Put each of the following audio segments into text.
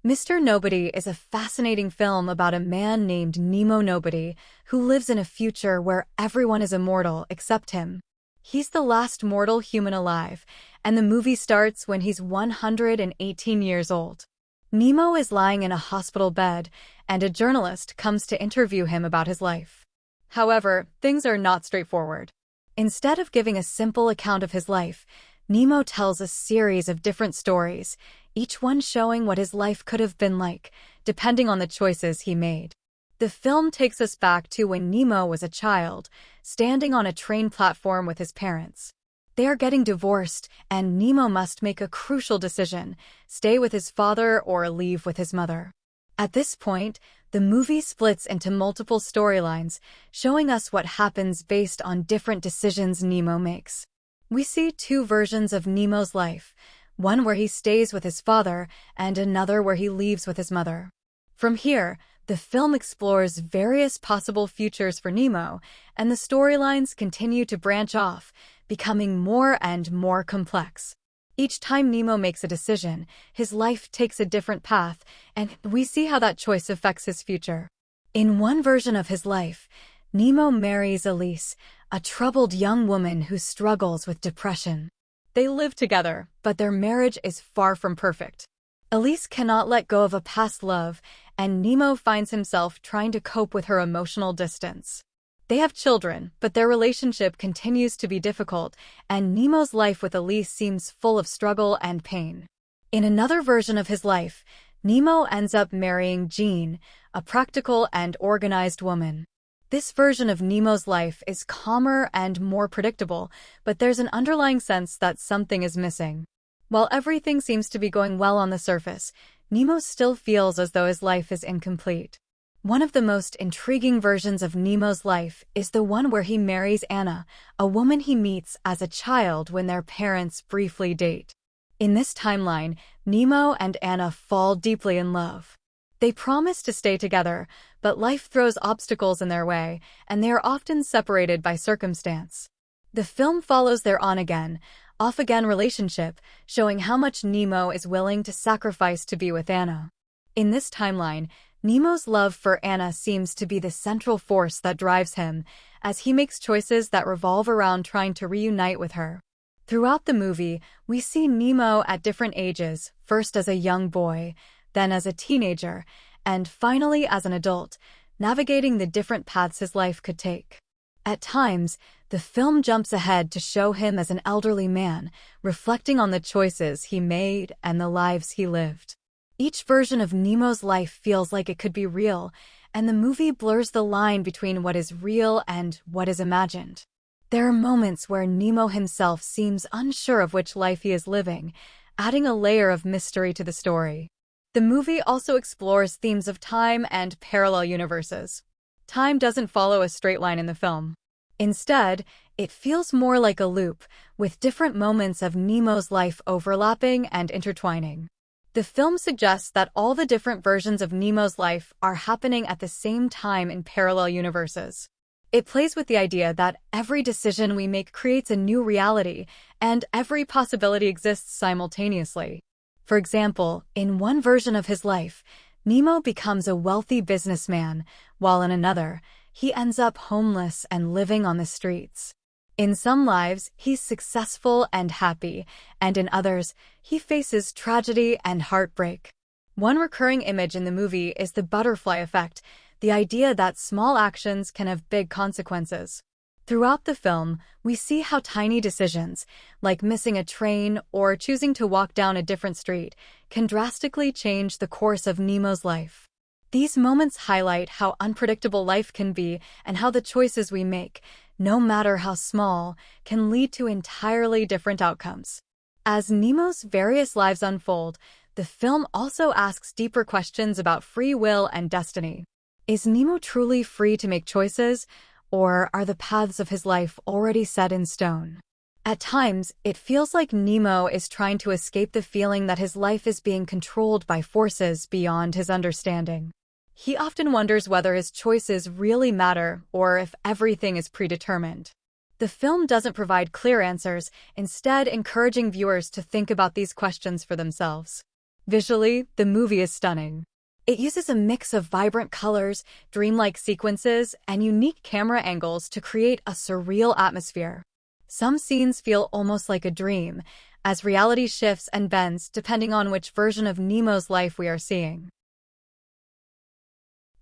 Mr. Nobody is a fascinating film about a man named Nemo Nobody who lives in a future where everyone is immortal except him. He's the last mortal human alive, and the movie starts when he's 118 years old. Nemo is lying in a hospital bed, and a journalist comes to interview him about his life. However, things are not straightforward. Instead of giving a simple account of his life, Nemo tells a series of different stories, each one showing what his life could have been like, depending on the choices he made. The film takes us back to when Nemo was a child, standing on a train platform with his parents. They are getting divorced, and Nemo must make a crucial decision: stay with his father or leave with his mother. At this point, the movie splits into multiple storylines, showing us what happens based on different decisions Nemo makes. We see two versions of Nemo's life, one where he stays with his father and another where he leaves with his mother. From here, the film explores various possible futures for Nemo, and the storylines continue to branch off, becoming more and more complex. Each time Nemo makes a decision, his life takes a different path, and we see how that choice affects his future. In one version of his life, Nemo marries Elise, a troubled young woman who struggles with depression. They live together, but their marriage is far from perfect. Elise cannot let go of a past love, and Nemo finds himself trying to cope with her emotional distance. They have children, but their relationship continues to be difficult, and Nemo's life with Elise seems full of struggle and pain. In another version of his life, Nemo ends up marrying Jeanne, a practical and organized woman. This version of Nemo's life is calmer and more predictable, but there's an underlying sense that something is missing. While everything seems to be going well on the surface, Nemo still feels as though his life is incomplete. One of the most intriguing versions of Nemo's life is the one where he marries Anna, a woman he meets as a child when their parents briefly date. In this timeline, Nemo and Anna fall deeply in love. They promise to stay together, but life throws obstacles in their way, and they are often separated by circumstance. The film follows their on-again, off-again relationship, showing how much Nemo is willing to sacrifice to be with Anna. In this timeline, Nemo's love for Anna seems to be the central force that drives him, as he makes choices that revolve around trying to reunite with her. Throughout the movie, we see Nemo at different ages, first as a young boy, then as a teenager, and finally as an adult, navigating the different paths his life could take. At times, the film jumps ahead to show him as an elderly man, reflecting on the choices he made and the lives he lived. Each version of Nemo's life feels like it could be real, and the movie blurs the line between what is real and what is imagined. There are moments where Nemo himself seems unsure of which life he is living, adding a layer of mystery to the story. The movie also explores themes of time and parallel universes. Time doesn't follow a straight line in the film. Instead, it feels more like a loop, with different moments of Nemo's life overlapping and intertwining. The film suggests that all the different versions of Nemo's life are happening at the same time in parallel universes. It plays with the idea that every decision we make creates a new reality, and every possibility exists simultaneously. For example, in one version of his life, Nemo becomes a wealthy businessman, while in another, he ends up homeless and living on the streets. In some lives, he's successful and happy, and in others, he faces tragedy and heartbreak. One recurring image in the movie is the butterfly effect, the idea that small actions can have big consequences. Throughout the film, we see how tiny decisions, like missing a train or choosing to walk down a different street, can drastically change the course of Nemo's life. These moments highlight how unpredictable life can be and how the choices we make, no matter how small, can lead to entirely different outcomes. As Nemo's various lives unfold, the film also asks deeper questions about free will and destiny. Is Nemo truly free to make choices, or are the paths of his life already set in stone? At times, it feels like Nemo is trying to escape the feeling that his life is being controlled by forces beyond his understanding. He often wonders whether his choices really matter or if everything is predetermined. The film doesn't provide clear answers, instead encouraging viewers to think about these questions for themselves. Visually, the movie is stunning. It uses a mix of vibrant colors, dreamlike sequences, and unique camera angles to create a surreal atmosphere. Some scenes feel almost like a dream, as reality shifts and bends depending on which version of Nemo's life we are seeing.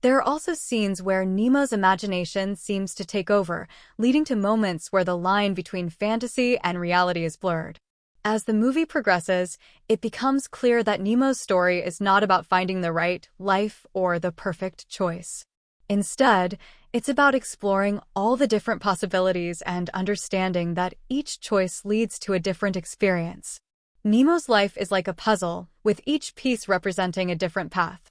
There are also scenes where Nemo's imagination seems to take over, leading to moments where the line between fantasy and reality is blurred. As the movie progresses, it becomes clear that Nemo's story is not about finding the right life or the perfect choice. Instead, it's about exploring all the different possibilities and understanding that each choice leads to a different experience. Nemo's life is like a puzzle, with each piece representing a different path.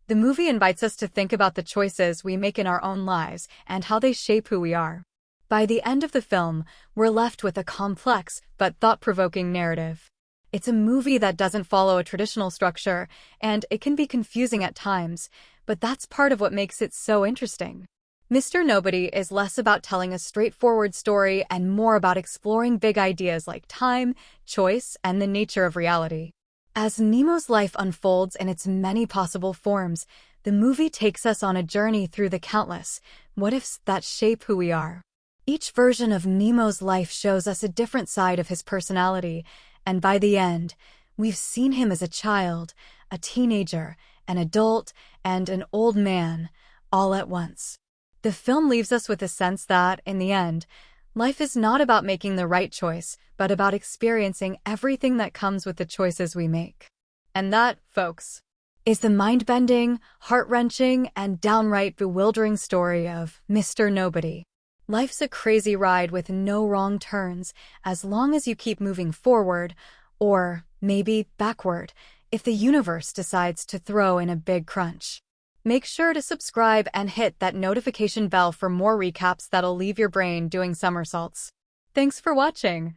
The movie invites us to think about the choices we make in our own lives and how they shape who we are. By the end of the film, we're left with a complex but thought-provoking narrative. It's a movie that doesn't follow a traditional structure, and it can be confusing at times, but that's part of what makes it so interesting. Mr. Nobody is less about telling a straightforward story and more about exploring big ideas like time, choice, and the nature of reality. As Nemo's life unfolds in its many possible forms, the movie takes us on a journey through the countless what-ifs that shape who we are. Each version of Nemo's life shows us a different side of his personality, and by the end, we've seen him as a child, a teenager, an adult, and an old man, all at once. The film leaves us with a sense that, in the end, life is not about making the right choice, but about experiencing everything that comes with the choices we make. And that, folks, is the mind-bending, heart-wrenching, and downright bewildering story of Mr. Nobody. Life's a crazy ride with no wrong turns, as long as you keep moving forward, or maybe backward, if the universe decides to throw in a big crunch. Make sure to subscribe and hit that notification bell for more recaps that'll leave your brain doing somersaults. Thanks for watching.